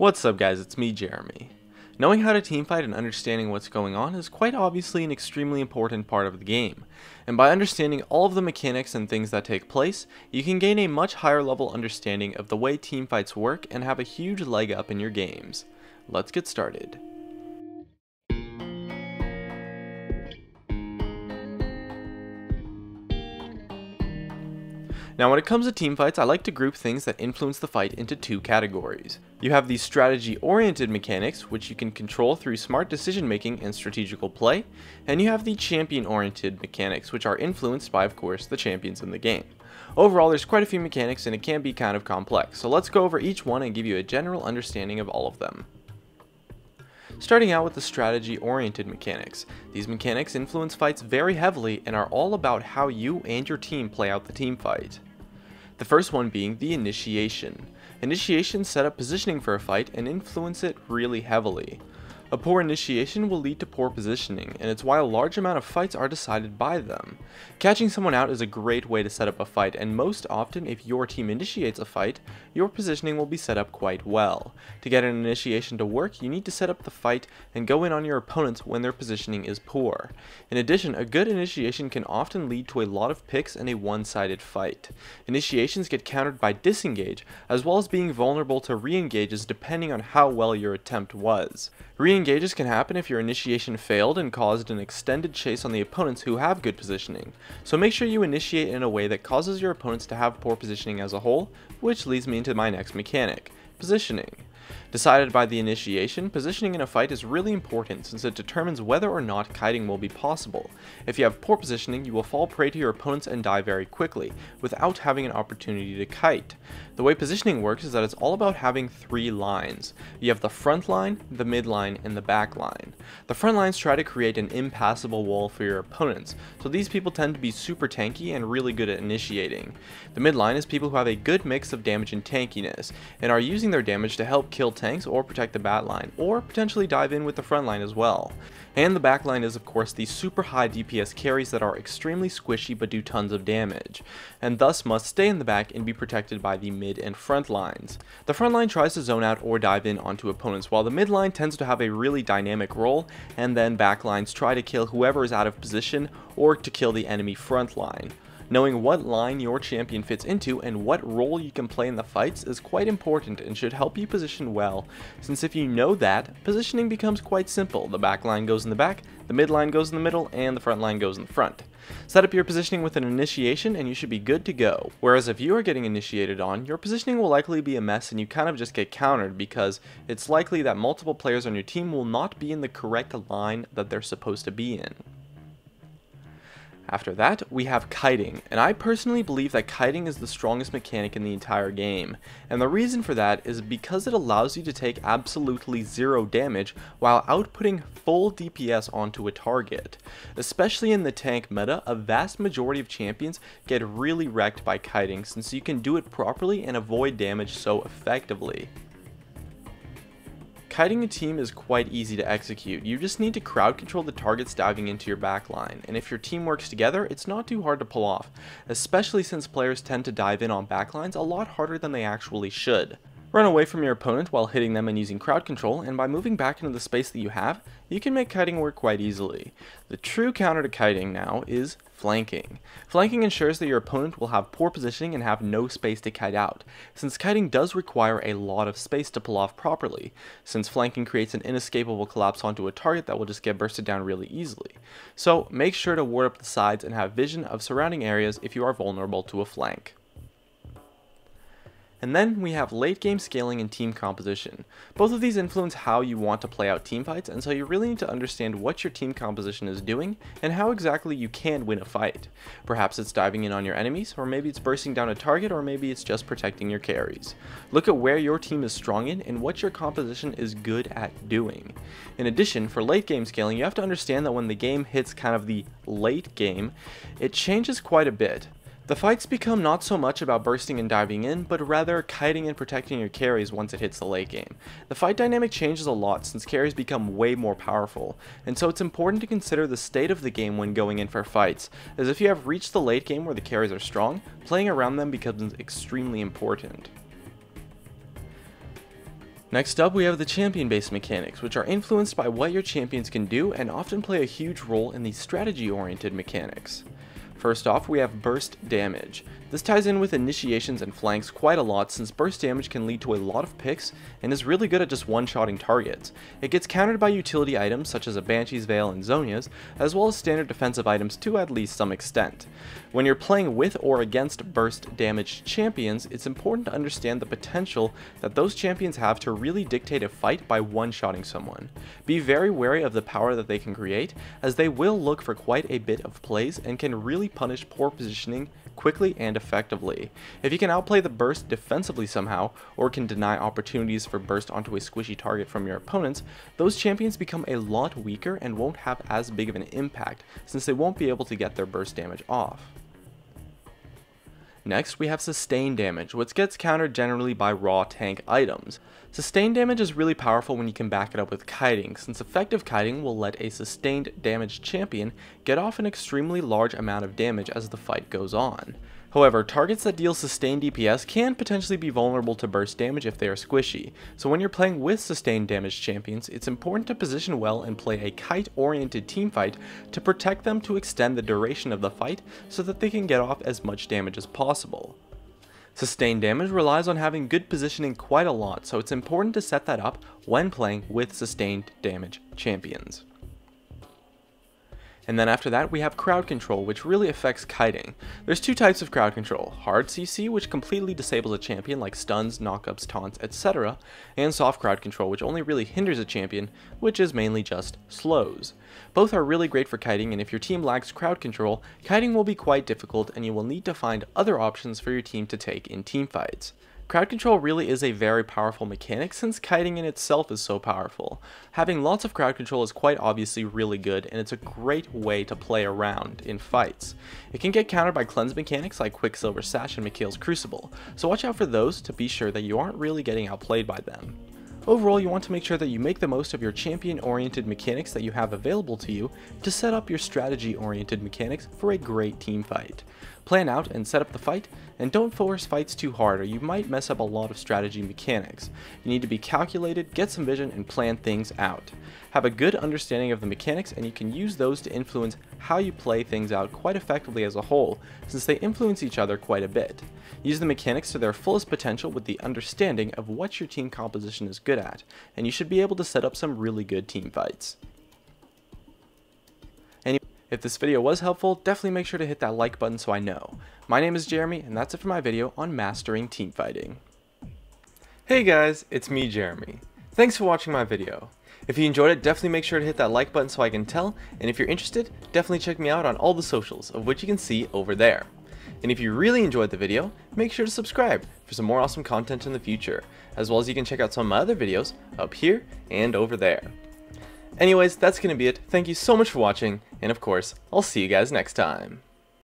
What's up guys, it's me Jeremy. Knowing how to teamfight and understanding what's going on is quite obviously an extremely important part of the game, and by understanding all of the mechanics and things that take place, you can gain a much higher level understanding of the way teamfights work and have a huge leg up in your games. Let's get started. Now when it comes to teamfights, I like to group things that influence the fight into two categories. You have the strategy-oriented mechanics, which you can control through smart decision making and strategical play, and you have the champion-oriented mechanics, which are influenced by, of course, the champions in the game. Overall, there's quite a few mechanics and it can be kind of complex, so let's go over each one and give you a general understanding of all of them. Starting out with the strategy-oriented mechanics. These mechanics influence fights very heavily and are all about how you and your team play out the team fight. The first one being the initiation. Initiations set up positioning for a fight and influence it really heavily. A poor initiation will lead to poor positioning, and it's why a large amount of fights are decided by them. Catching someone out is a great way to set up a fight, and most often if your team initiates a fight, your positioning will be set up quite well. To get an initiation to work, you need to set up the fight and go in on your opponents when their positioning is poor. In addition, a good initiation can often lead to a lot of picks and a one-sided fight. Initiations get countered by disengage, as well as being vulnerable to re-engages depending on how well your attempt was. Re-engages can happen if your initiation failed and caused an extended chase on the opponents who have good positioning, so make sure you initiate in a way that causes your opponents to have poor positioning as a whole, which leads me into my next mechanic, positioning. Decided by the initiation, positioning in a fight is really important since it determines whether or not kiting will be possible. If you have poor positioning, you will fall prey to your opponents and die very quickly, without having an opportunity to kite. The way positioning works is that it's all about having three lines. You have the front line, the mid line, and the back line. The front lines try to create an impassable wall for your opponents, so these people tend to be super tanky and really good at initiating. The mid line is people who have a good mix of damage and tankiness, and are using their damage to help kill tanks or protect the bat line, or potentially dive in with the front line as well. And the back line is of course the super high DPS carries that are extremely squishy but do tons of damage, and thus must stay in the back and be protected by the mid and front lines. The front line tries to zone out or dive in onto opponents, while the mid line tends to have a really dynamic role, and then back lines try to kill whoever is out of position or to kill the enemy front line. Knowing what line your champion fits into and what role you can play in the fights is quite important and should help you position well, since if you know that, positioning becomes quite simple. The back line goes in the back, the mid line goes in the middle, and the front line goes in the front. Set up your positioning with an initiation and you should be good to go. Whereas if you are getting initiated on, your positioning will likely be a mess and you kind of just get countered because it's likely that multiple players on your team will not be in the correct line that they're supposed to be in. After that, we have kiting, and I personally believe that kiting is the strongest mechanic in the entire game, and the reason for that is because it allows you to take absolutely zero damage while outputting full DPS onto a target. Especially in the tank meta, a vast majority of champions get really wrecked by kiting since you can do it properly and avoid damage so effectively. Kiting a team is quite easy to execute. You just need to crowd control the targets diving into your backline, and if your team works together, it's not too hard to pull off, especially since players tend to dive in on backlines a lot harder than they actually should. Run away from your opponent while hitting them and using crowd control, and by moving back into the space that you have, you can make kiting work quite easily. The true counter to kiting now is flanking. Flanking ensures that your opponent will have poor positioning and have no space to kite out, since kiting does require a lot of space to pull off properly, since flanking creates an inescapable collapse onto a target that will just get bursted down really easily. So make sure to ward up the sides and have vision of surrounding areas if you are vulnerable to a flank. And then we have late game scaling and team composition. Both of these influence how you want to play out team fights, and so you really need to understand what your team composition is doing and how exactly you can win a fight. Perhaps it's diving in on your enemies, or maybe it's bursting down a target, or maybe it's just protecting your carries. Look at where your team is strong in and what your composition is good at doing. In addition, for late game scaling, you have to understand that when the game hits kind of the late game, it changes quite a bit. The fights become not so much about bursting and diving in, but rather kiting and protecting your carries once it hits the late game. The fight dynamic changes a lot since carries become way more powerful, and so it's important to consider the state of the game when going in for fights, as if you have reached the late game where the carries are strong, playing around them becomes extremely important. Next up, we have the champion-based mechanics, which are influenced by what your champions can do and often play a huge role in the strategy-oriented mechanics. First off, we have burst damage. This ties in with initiations and flanks quite a lot, since burst damage can lead to a lot of picks and is really good at just one-shotting targets. It gets countered by utility items such as a Banshee's Veil and Zhonya's, as well as standard defensive items to at least some extent. When you're playing with or against burst damage champions, it's important to understand the potential that those champions have to really dictate a fight by one-shotting someone. Be very wary of the power that they can create, as they will look for quite a bit of plays and can really punish poor positioning quickly and effectively. If you can outplay the burst defensively somehow, or can deny opportunities for burst onto a squishy target from your opponents, those champions become a lot weaker and won't have as big of an impact, since they won't be able to get their burst damage off. Next, we have sustained damage, which gets countered generally by raw tank items. Sustained damage is really powerful when you can back it up with kiting, since effective kiting will let a sustained damage champion get off an extremely large amount of damage as the fight goes on. However, targets that deal sustained DPS can potentially be vulnerable to burst damage if they are squishy, so when you're playing with sustained damage champions, it's important to position well and play a kite-oriented teamfight to protect them to extend the duration of the fight so that they can get off as much damage as possible. Sustained damage relies on having good positioning quite a lot, so it's important to set that up when playing with sustained damage champions. And then after that, we have crowd control, which really affects kiting. There's two types of crowd control: hard CC, which completely disables a champion like stuns, knockups, taunts, etc., and soft crowd control, which only really hinders a champion, which is mainly just slows. Both are really great for kiting, and if your team lacks crowd control, kiting will be quite difficult and you will need to find other options for your team to take in teamfights. Crowd control really is a very powerful mechanic, since kiting in itself is so powerful. Having lots of crowd control is quite obviously really good, and it's a great way to play around in fights. It can get countered by cleanse mechanics like Quicksilver Sash and Mikhail's Crucible, so watch out for those to be sure that you aren't really getting outplayed by them. Overall, you want to make sure that you make the most of your champion-oriented mechanics that you have available to you to set up your strategy-oriented mechanics for a great team fight. Plan out and set up the fight, and don't force fights too hard or you might mess up a lot of strategy mechanics. You need to be calculated, get some vision, and plan things out. Have a good understanding of the mechanics, and you can use those to influence how you play things out quite effectively as a whole, since they influence each other quite a bit. Use the mechanics to their fullest potential with the understanding of what your team composition is good at, and you should be able to set up some really good team fights. If this video was helpful, definitely make sure to hit that like button so I know. My name is Jeremy, and that's it for my video on mastering teamfighting. Hey guys, it's me, Jeremy. Thanks for watching my video. If you enjoyed it, definitely make sure to hit that like button so I can tell, and if you're interested, definitely check me out on all the socials, of which you can see over there. And if you really enjoyed the video, make sure to subscribe for some more awesome content in the future, as well as you can check out some of my other videos up here and over there. Anyways, that's going to be it. Thank you so much for watching, and of course, I'll see you guys next time.